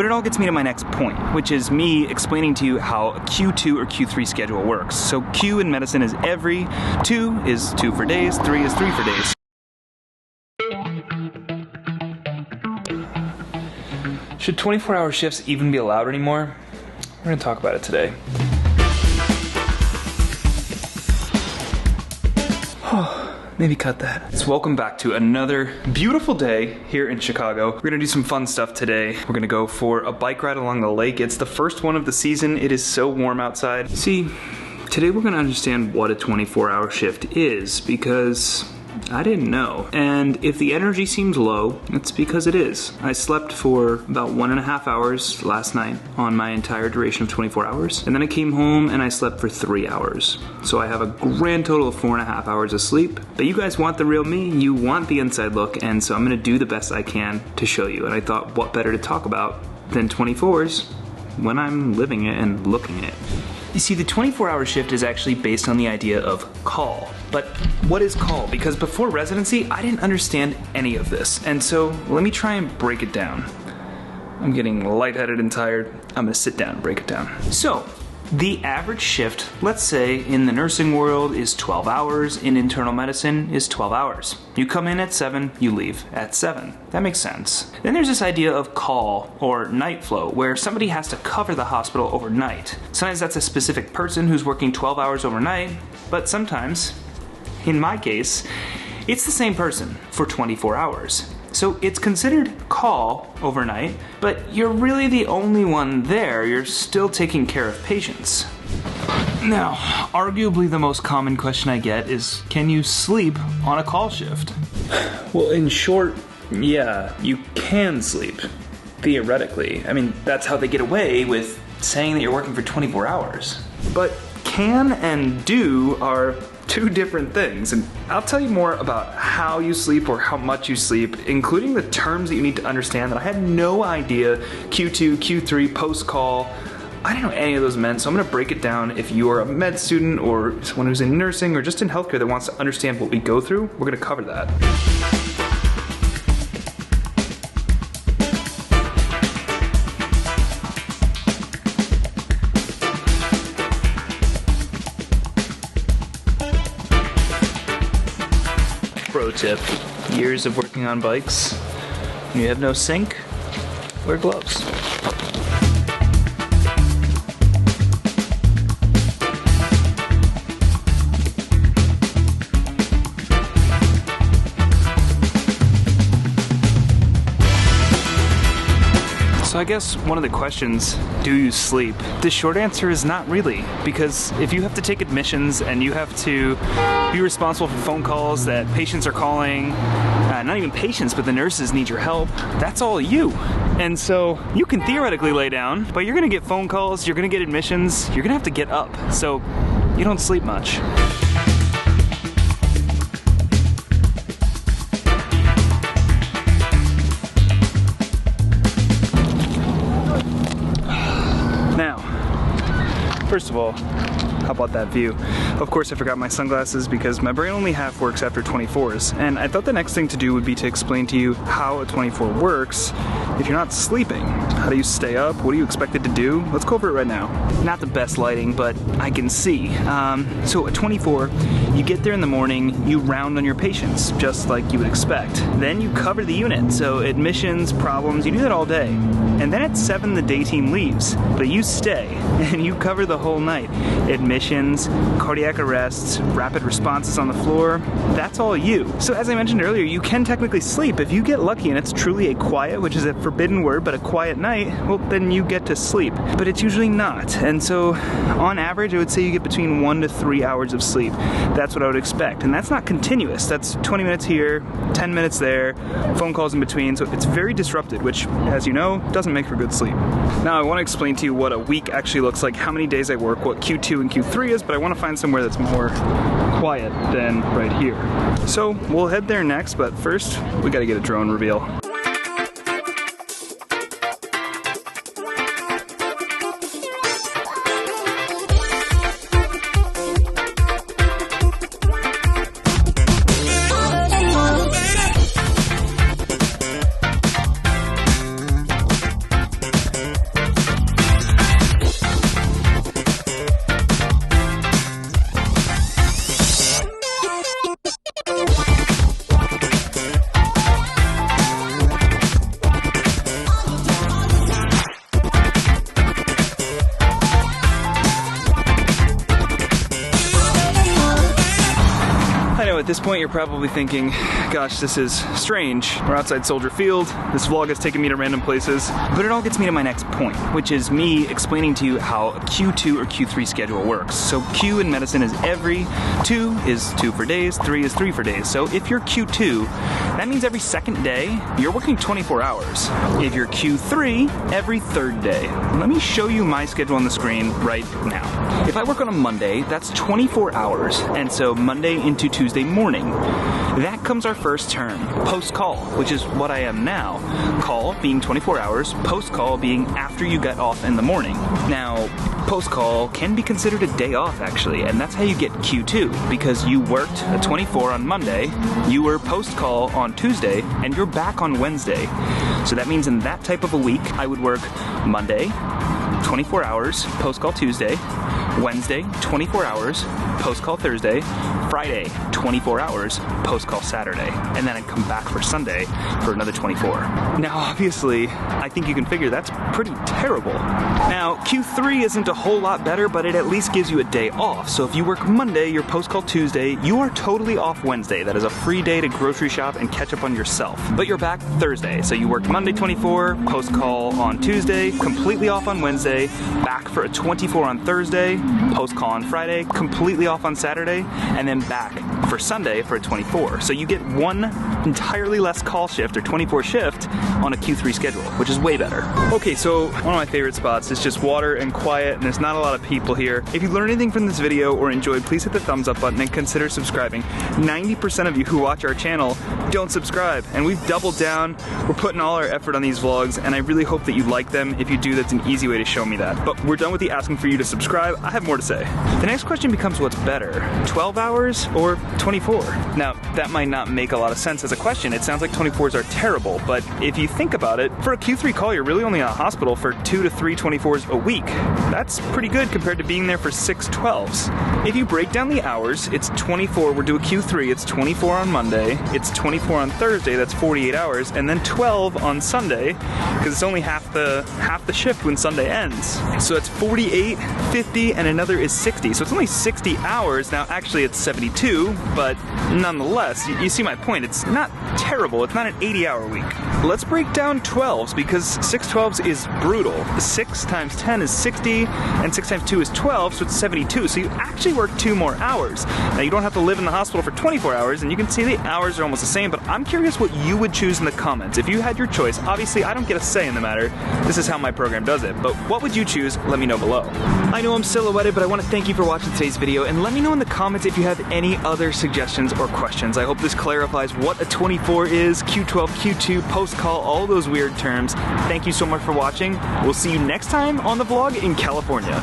But it all gets me to my next point, which is me explaining to you how a Q2 or Q3 schedule works. So Q in medicine is every, 2 is 2 for days, 3 is 3 for days. Should 24-hour shifts even be allowed anymore? We're going to talk about it today. Maybe cut that. So welcome back to another beautiful day here in Chicago. We're gonna do some fun stuff today. We're gonna go for a bike ride along the lake. It's the first one of the season. It is so warm outside. See, today we're gonna understand what a 24-hour shift is, because I didn't know. And if the energy seems low, it's because it is. I slept for about 1.5 hours last night on my entire duration of 24 hours. And then I came home and I slept for 3 hours. So I have a grand total of 4.5 hours of sleep. But you guys want the real me, you want the inside look, and so I'm gonna do the best I can to show you. And I thought, what better to talk about than 24s when I'm living it and looking at it. You see, the 24-hour shift is actually based on the idea of call. But what is call? Because before residency, I didn't understand any of this. And so let me try and break it down. I'm getting lightheaded and tired. I'm gonna sit down and break it down. So, the average shift, let's say in the nursing world, is 12 hours, in internal medicine is 12 hours. You come in at 7, you leave at 7. That makes sense. Then there's this idea of call, or night flow, where somebody has to cover the hospital overnight. Sometimes that's a specific person who's working 12 hours overnight, but sometimes, in my case, it's the same person for 24 hours. So it's considered call overnight, but you're really the only one there. You're still taking care of patients. Now, arguably the most common question I get is, can you sleep on a call shift? Well, in short, yeah, you can sleep, theoretically. I mean, that's how they get away with saying that you're working for 24 hours. But can and do are two different things, and I'll tell you more about how you sleep or how much you sleep, including the terms that you need to understand that I had no idea Q2, Q3, post-call, I didn't know any of those meant, so I'm gonna break it down. If you are a med student or someone who's in nursing or just in healthcare that wants to understand what we go through, we're gonna cover that. Pro tip, years of working on bikes, when you have no sink, wear gloves. So I guess one of the questions, do you sleep? The short answer is not really, because if you have to take admissions and you have to be responsible for phone calls that patients are calling, not even patients, but the nurses need your help, that's all you. And so you can theoretically lay down, but you're gonna get phone calls, you're gonna get admissions, you're gonna have to get up, so you don't sleep much. First of all, how about that view? Of course I forgot my sunglasses because my brain only half works after 24s, and I thought the next thing to do would be to explain to you how a 24 works if you're not sleeping. How do you stay up? What are you expected to do? Let's go over it right now. Not the best lighting, but I can see. So at 24, you get there in the morning, you round on your patients, just like you would expect. Then you cover the unit, so admissions, problems, you do that all day. And then at 7, the day team leaves, but you stay, and you cover the whole night. Admissions, cardiac arrests, rapid responses on the floor, that's all you. So as I mentioned earlier, you can technically sleep. If you get lucky and it's truly a quiet, which is a forbidden word, but a quiet night, well, then you get to sleep. But it's usually not. And so on average, I would say you get between 1 to 3 hours of sleep. That's what I would expect. And that's not continuous. That's 20 minutes here, 10 minutes there, phone calls in between. So it's very disrupted, which, as you know, doesn't make for good sleep. Now I want to explain to you what a week actually looks like, how many days I work, what Q2 and Q3 is, but I want to find somewhere that's more quiet than right here. So we'll head there next, but first we gotta get a drone reveal. this point, you're probably thinking, gosh, this is strange. We're outside Soldier Field. This vlog has taken me to random places. But it all gets me to my next point, which is me explaining to you how a Q2 or Q3 schedule works. So Q in medicine is every, 2 is 2 for days, 3 is 3 for days. So if you're Q2, that means every second day, you're working 24 hours. If you're Q3, every third day. Let me show you my schedule on the screen right now. If I work on a Monday, that's 24 hours, and so Monday into Tuesday morning. That comes our first term, post-call, which is what I am now. Call being 24 hours, post-call being after you get off in the morning. Now, post-call can be considered a day off actually, and that's how you get Q2, because you worked a 24 on Monday, you were post-call on Tuesday, and you're back on Wednesday. So that means in that type of a week, I would work Monday, 24 hours, post-call Tuesday, Wednesday, 24 hours, post-call Thursday, Friday, 24 hours, post-call Saturday, and then I'd come back for Sunday for another 24. Now, obviously, I think you can figure that's pretty terrible. Now, Q3 isn't a whole lot better, but it at least gives you a day off. So if you work Monday, you're post-call Tuesday, you are totally off Wednesday. That is a free day to grocery shop and catch up on yourself. But you're back Thursday, so you worked Monday 24, post-call on Tuesday, completely off on Wednesday, back for a 24 on Thursday, post-call on Friday, completely off on Saturday, and then back for Sunday for a 24. So you get one entirely less call shift or 24 shift on a Q3 schedule, which is way better. Okay, so one of my favorite spots is just water and quiet, and there's not a lot of people here. If you learned anything from this video or enjoyed, please hit the thumbs up button and consider subscribing. 90% of you who watch our channel don't subscribe, and we've doubled down. We're putting all our effort on these vlogs, and I really hope that you like them. If you do, that's an easy way to show me that. But we're done with the asking for you to subscribe. I have more to say. The next question becomes what's better, 12 hours or 24? Now, that might not make a lot of sense as a question. It sounds like 24s are terrible, but if you think about it, for a Q3 call, you're really only in a hospital for 2 to 3 24s a week. That's pretty good compared to being there for 6 12s. If you break down the hours, it's 24, we'll do a Q3, it's 24 on Monday, it's 24 on Thursday, that's 48 hours, and then 12 on Sunday, because it's only half the shift when Sunday ends. So it's 48, 50, and another is 60. So it's only 60 hours. Now, actually it's 72, but nonetheless, you see my point. It's not terrible. It's not an 80-hour week. Let's break down 12s, because 6 12s is brutal. 6 times 10 is 60, and 6 times 2 is 12, so it's 72. So you actually work 2 more hours. Now, you don't have to live in the hospital for 24 hours, and you can see the hours are almost the same, but I'm curious what you would choose in the comments. If you had your choice, obviously I don't get a say in the matter. This is how my program does it, but what would you choose? Let me know below. I know I'm silhouetted, but I want to thank you for watching today's video, and let me know in the comments if you have any other suggestions or questions. I hope this clarifies what a 24 is, Q12, Q2, post-call, all those weird terms. Thank you so much for watching. We'll see you next time on the vlog in California.